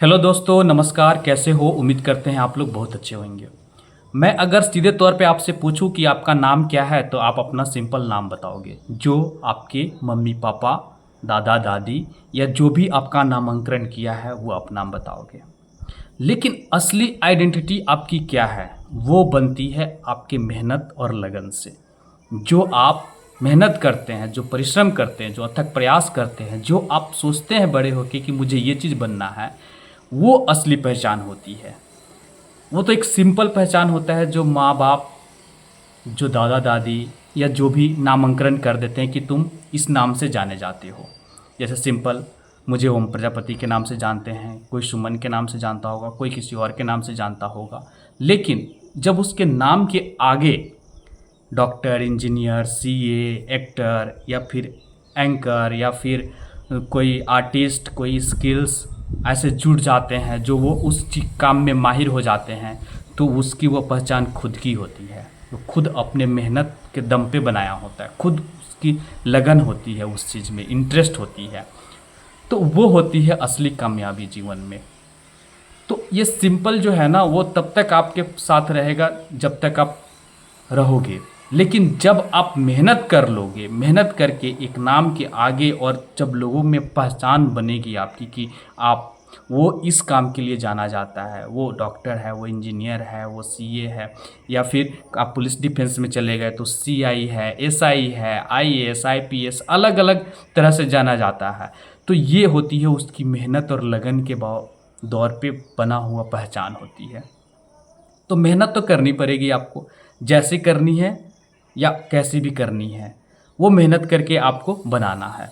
Hello दोस्तों, नमस्कार। कैसे हो? उम्मीद करते हैं आप लोग बहुत अच्छे होंगे। मैं अगर सीधे तौर पे आपसे पूछूं कि आपका नाम क्या है तो आप अपना सिंपल नाम बताओगे, जो आपके मम्मी पापा, दादा दादी या जो भी आपका नामांकन किया है वो आप नाम बताओगे। लेकिन असली आइडेंटिटी आपकी क्या है? वो बनती है आपके मेहनत और लगन से। जो आप मेहनत करते हैं, जो परिश्रम करते हैं, जो अथक प्रयास करते हैं, जो आप सोचते हैं बड़े होके कि मुझे ये चीज़ बनना है, वो असली पहचान होती है। वो तो एक सिंपल पहचान होता है जो माँ बाप, जो दादा दादी या जो भी नामांकन कर देते हैं कि तुम इस नाम से जाने जाते हो। जैसे सिंपल, मुझे ओम प्रजापति के नाम से जानते हैं, कोई सुमन के नाम से जानता होगा, कोई किसी और के नाम से जानता होगा। लेकिन जब उसके नाम के आगे डॉक्टर, इंजीनियर, सीए, एक्टर या फिर एंकर या फिर कोई आर्टिस्ट, कोई स्किल्स ऐसे जुड़ जाते हैं जो वो उस काम में माहिर हो जाते हैं, तो उसकी वो पहचान खुद की होती है। वो खुद अपने मेहनत के दम पे बनाया होता है, खुद उसकी लगन होती है, उस चीज़ में इंटरेस्ट होती है, तो वो होती है असली कामयाबी जीवन में। तो ये सिंपल जो है ना, वो तब तक आपके साथ रहेगा जब तक आप रहोगे। लेकिन जब आप मेहनत कर लोगे, मेहनत करके एक नाम के आगे, और जब लोगों में पहचान बनेगी आपकी कि आप वो इस काम के लिए जाना जाता है, वो डॉक्टर है, वो इंजीनियर है, वो सीए है, या फिर आप पुलिस डिफेंस में चले गए तो सीआई है, एसआई है, आईएएस, आईपीएस, अलग अलग तरह से जाना जाता है। तो ये होती है उसकी मेहनत और लगन के दौर पे बना हुआ पहचान होती है। तो मेहनत तो करनी पड़ेगी आपको, जैसे करनी है या कैसी भी करनी है, वो मेहनत करके आपको बनाना है।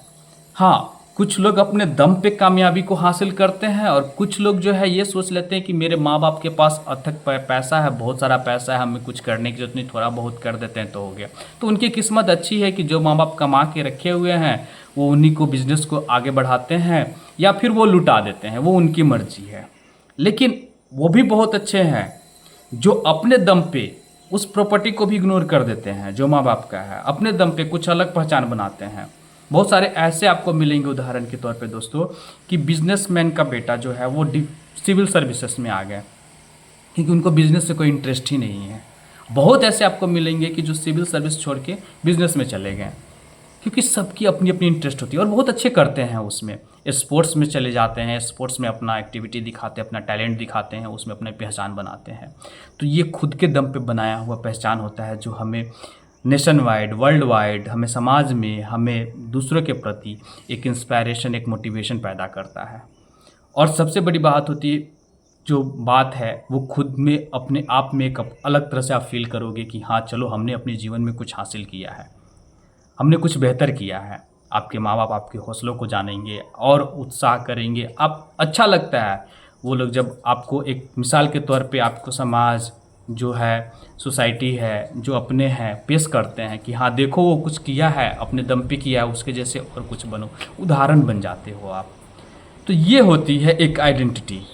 हाँ, कुछ लोग अपने दम पे कामयाबी को हासिल करते हैं, और कुछ लोग जो है ये सोच लेते हैं कि मेरे माँ बाप के पास अथक पैसा है, बहुत सारा पैसा है, हमें कुछ करने की जरूरत नहीं, थोड़ा बहुत कर देते हैं तो हो गया। तो उनकी किस्मत अच्छी है कि जो माँ बाप कमा के रखे हुए हैं वो उन्हीं को बिजनेस को आगे बढ़ाते हैं, या फिर वो लुटा देते हैं, वो उनकी मर्जी है। लेकिन वो भी बहुत अच्छे हैं जो अपने दम पे उस प्रॉपर्टी को भी इग्नोर कर देते हैं जो माँ बाप का है, अपने दम पे कुछ अलग पहचान बनाते हैं। बहुत सारे ऐसे आपको मिलेंगे उदाहरण के तौर पे दोस्तों, कि बिजनेसमैन का बेटा जो है वो सिविल सर्विसेज में आ गया, क्योंकि उनको बिजनेस से कोई इंटरेस्ट ही नहीं है। बहुत ऐसे आपको मिलेंगे कि जो सिविल सर्विस छोड़ के बिजनेस में चले गए, क्योंकि सबकी अपनी अपनी इंटरेस्ट होती है और बहुत अच्छे करते हैं उसमें। स्पोर्ट्स में चले जाते हैं, स्पोर्ट्स में अपना एक्टिविटी दिखाते हैं, अपना टैलेंट दिखाते हैं, उसमें अपनी पहचान बनाते हैं। तो ये खुद के दम पे बनाया हुआ पहचान होता है जो हमें नेशन वाइड, वर्ल्ड वाइड, हमें समाज में, हमें दूसरों के प्रति एक इंस्पायरेशन, एक मोटिवेशन पैदा करता है। और सबसे बड़ी बात होती है, जो बात है वो खुद में अपने आप में एक अलग तरह से आप फील करोगे कि हाँ चलो, हमने अपने जीवन में कुछ हासिल किया है, हमने कुछ बेहतर किया है। आपके माँ बाप आपके हौसलों को जानेंगे और उत्साह करेंगे, आप अच्छा लगता है वो लोग जब आपको एक मिसाल के तौर पे आपको समाज जो है, सोसाइटी है, जो अपने हैं पेश करते हैं कि हाँ देखो वो कुछ किया है, अपने दम पे किया है, उसके जैसे और कुछ बनो, उदाहरण बन जाते हो आप। तो ये होती है एक आइडेंटिटी।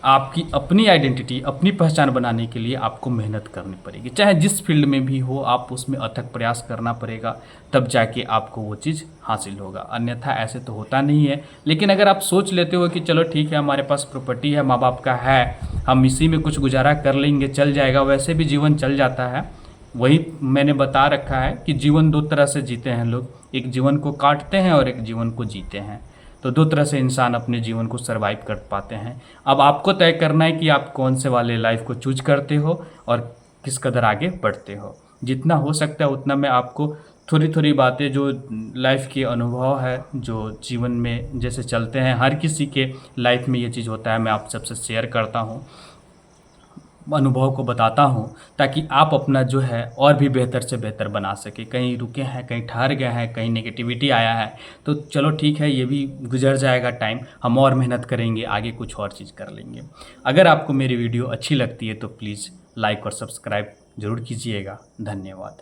आपकी अपनी आइडेंटिटी, अपनी पहचान बनाने के लिए आपको मेहनत करनी पड़ेगी, चाहे जिस फील्ड में भी हो, आप उसमें अथक प्रयास करना पड़ेगा, तब जाके आपको वो चीज़ हासिल होगा। अन्यथा ऐसे तो होता नहीं है। लेकिन अगर आप सोच लेते हो कि चलो ठीक है, हमारे पास प्रॉपर्टी है, माँ बाप का है, हम इसी में कुछ गुजारा कर लेंगे, चल जाएगा, वैसे भी जीवन चल जाता है। वही मैंने बता रखा है कि जीवन दो तरह से जीते हैं लोग, एक जीवन को काटते हैं और एक जीवन को जीते हैं। तो दो तरह से इंसान अपने जीवन को सरवाइव कर पाते हैं। अब आपको तय करना है कि आप कौन से वाले लाइफ को चूज करते हो और किस कदर आगे बढ़ते हो। जितना हो सकता है उतना मैं आपको थोड़ी थोड़ी बातें, जो लाइफ के अनुभव है, जो जीवन में जैसे चलते हैं, हर किसी के लाइफ में ये चीज़ होता है, मैं आप सबसे शेयर करता हूँ, अनुभव को बताता हूँ, ताकि आप अपना जो है और भी बेहतर से बेहतर बना सके। कहीं रुके हैं, कहीं ठहर गए हैं, कहीं नेगेटिविटी आया है, तो चलो ठीक है, ये भी गुजर जाएगा टाइम, हम और मेहनत करेंगे, आगे कुछ और चीज़ कर लेंगे। अगर आपको मेरी वीडियो अच्छी लगती है तो प्लीज़ लाइक और सब्सक्राइब ज़रूर कीजिएगा। धन्यवाद।